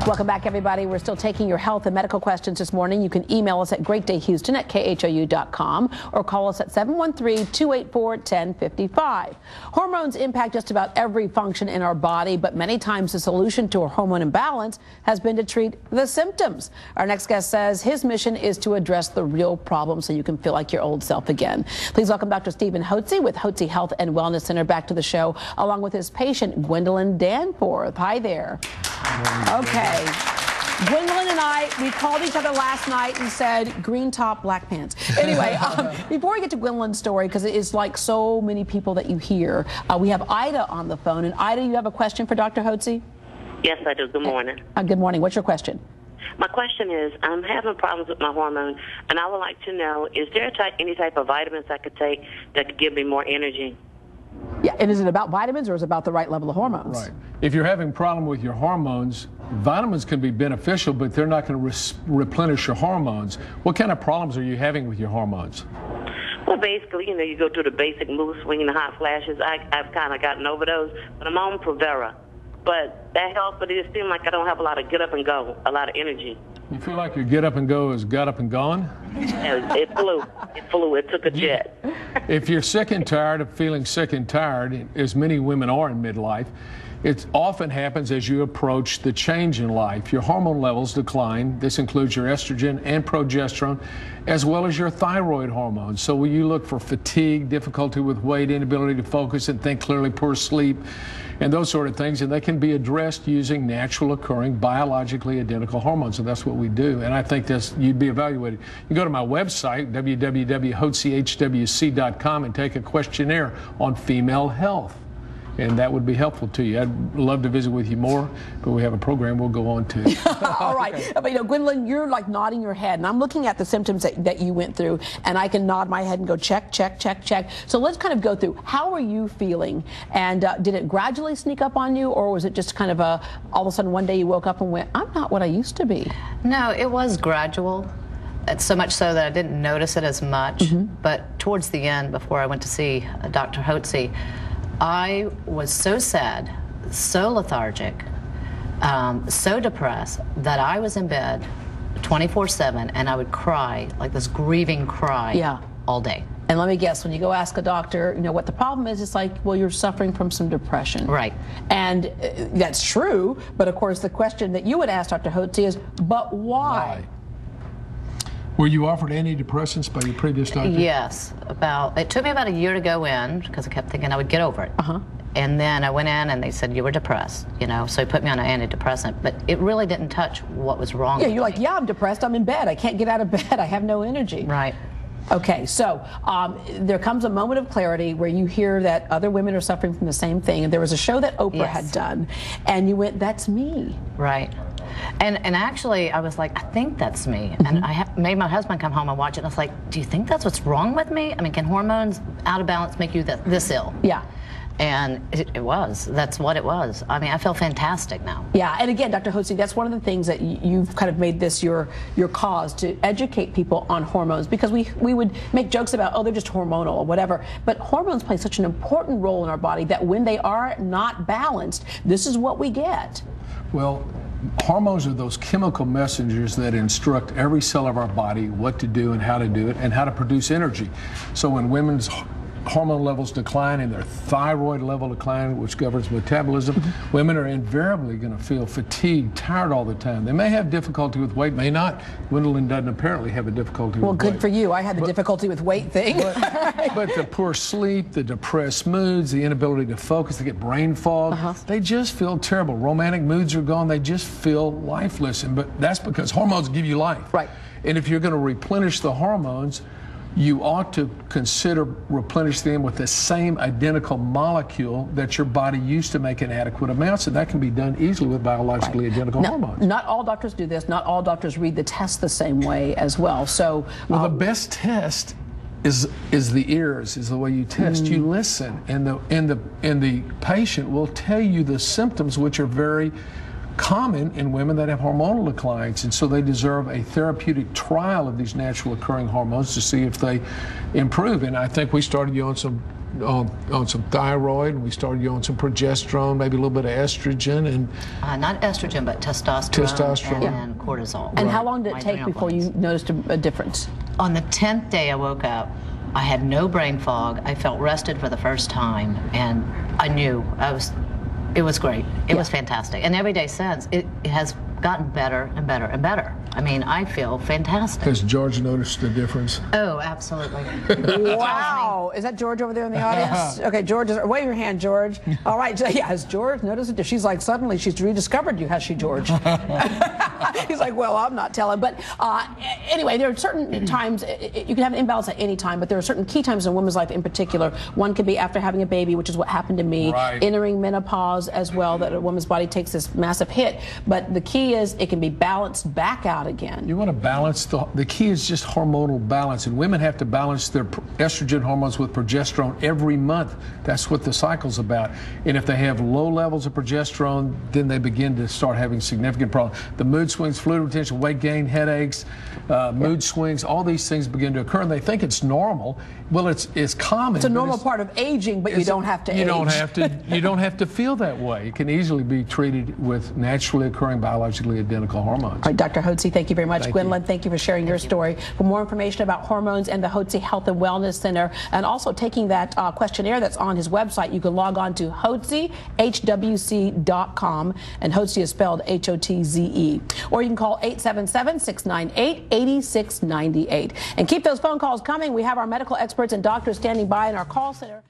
Welcome back, everybody. We're still taking your health and medical questions this morning. You can email us at greatdayhouston@khou.com or call us at 713-284-1055. Hormones impact just about every function in our body, but many times the solution to a hormone imbalance has been to treat the symptoms. Our next guest says his mission is to address the real problem so you can feel like your old self again. Please welcome Dr. Stephen Hotze with Hotze Health and Wellness Center back to the show, along with his patient, Gwendolyn Danforth. Hi there. Okay. Gwendolyn and I, we called each other last night and said, green top, black pants. Anyway, before we get to Gwendolyn's story, because it is like so many people that you hear, we have Ida on the phone. And Ida, you have a question for Dr. Hotze? Yes, I do. Good morning. Good morning. What's your question? My question is, I'm having problems with my hormones, and I would like to know, is there any type of vitamins I could take that could give me more energy? Yeah, and is it about vitamins or is it about the right level of hormones? Right. If you're having a problem with your hormones, vitamins can be beneficial, but they're not going to replenish your hormones. What kind of problems are you having with your hormones? Well, basically, you go through the basic mood swing and the hot flashes. I've kind of gotten over those, but I'm on Provera. But that helps, but it seems like I don't have a lot of get up and go, a lot of energy. You feel like your get up and go is got up and gone? It flew. It took a jet. If you're sick and tired of feeling sick and tired, as many women are in midlife, it often happens as you approach the change in life. Your hormone levels decline. This includes your estrogen and progesterone, as well as your thyroid hormones. So when you look for fatigue, difficulty with weight, inability to focus and think clearly, poor sleep, and those sort of things, and they can be addressed using natural occurring, biologically identical hormones, and that's what we do. And I think you'd be evaluated. You go to my website, www.hotzehwc.com, and take a questionnaire on female health. And that would be helpful to you. I'd love to visit with you more, but we have a program we'll go on to. All right. Okay. But, Gwendolyn, you're like nodding your head, and I'm looking at the symptoms that you went through, and I can nod my head and go check, check, check, check. So let's kind of go through. How are you feeling? And did it gradually sneak up on you, or was it just kind of all of a sudden one day you woke up and went, I'm not what I used to be? No, it was gradual. It's so much so that I didn't notice it as much. Mm-hmm. But towards the end, before I went to see Dr. Hotze, I was so sad, so lethargic, so depressed that I was in bed 24/7, and I would cry, like this grieving cry, all day. And let me guess, when you go ask a doctor, what the problem is, it's like, well, you're suffering from some depression. Right. And that's true, but of course the question that you would ask Dr. Hotze is, but why? Were you offered antidepressants by your previous doctor? Yes. It took me about a year to go in because I kept thinking I would get over it. Uh-huh. And then I went in and they said, you were depressed, so he put me on an antidepressant, but it really didn't touch what was wrong with me. You're like, I'm depressed, I'm in bed, I can't get out of bed, I have no energy. Right. Okay, so there comes a moment of clarity where you hear that other women are suffering from the same thing, and there was a show that Oprah had done, and you went, that's me. Right. And actually, I was like, I think that's me. Mm-hmm. And I made my husband come home and watch it, and I was like, do you think that's what's wrong with me? I mean, can hormones out of balance make you this ill? Yeah. And it was. That's what it was. I mean, I feel fantastic now. Yeah, and again, Dr. Hotze, that's one of the things that you've kind of made this your cause, to educate people on hormones, because we would make jokes about, oh, they're just hormonal or whatever, but hormones play such an important role in our body that when they are not balanced, this is what we get. Well, hormones are those chemical messengers that instruct every cell of our body what to do and how to do it and how to produce energy. So when women's hormone levels decline and their thyroid level decline, which governs metabolism, women are invariably going to feel fatigued, tired all the time. They may have difficulty with weight, may not. Gwendolyn doesn't apparently have a difficulty with weight. Well, good for you. I had the difficulty with weight thing. But the poor sleep, the depressed moods, the inability to focus, they get brain fog, they just feel terrible. Romantic moods are gone. They just feel lifeless. But that's because hormones give you life. Right. And if you're going to replenish the hormones, you ought to consider replenishing them with the same identical molecule that your body used to make in adequate amounts, and that can be done easily with biologically identical hormones. Not all doctors do this. Not all doctors read the test the same way as well. So, well, the best test is the ears, is the way you test. You listen, and the patient will tell you the symptoms, which are very common in women that have hormonal declines, and so they deserve a therapeutic trial of these natural occurring hormones to see if they improve. And I think we started you on some on some thyroid, and we started you on some progesterone, maybe a little bit of estrogen, and not estrogen, but testosterone. And cortisol. And how long did it take before you noticed a difference? On the 10th day I woke up, I had no brain fog. I felt rested for the first time, and I knew it was great. It was fantastic. And every day since, it has gotten better and better and better. I mean, I feel fantastic. Has George noticed the difference? Oh, absolutely. Wow. Is that George over there in the audience? Okay, George, wave your hand, George. All right. Yeah, has George noticed it? She's like, suddenly she's rediscovered you, has she, George? He's like, well, I'm not telling. But anyway, there are certain times, you can have an imbalance at any time, but there are certain key times in a woman's life in particular. One could be after having a baby, which is what happened to me, entering menopause as well, that a woman's body takes this massive hit. But the key is it can be balanced back out again. You want to balance, the key is just hormonal balance, and women have to balance their estrogen hormones with progesterone every month. That's what the cycle's about. And if they have low levels of progesterone, then they begin to start having significant problems. The mood swings, fluid retention, weight gain, headaches, mood swings, all these things begin to occur, and they think it's normal. Well, it's common. It's a normal part of aging, but you don't have to age. You don't have to feel that way. It can easily be treated with naturally occurring biologically identical hormones. All right, Dr. Hotze, thank you very much. Gwen, thank you for sharing your story. For more information about hormones and the Hotze Health and Wellness Center, and also taking that questionnaire that's on his website, you can log on to Hotze, HWC.com, and Hotze is spelled H-O-T-Z-E. Or you can call 877-698-8698. And keep those phone calls coming. We have our medical experts and doctors standing by in our call center.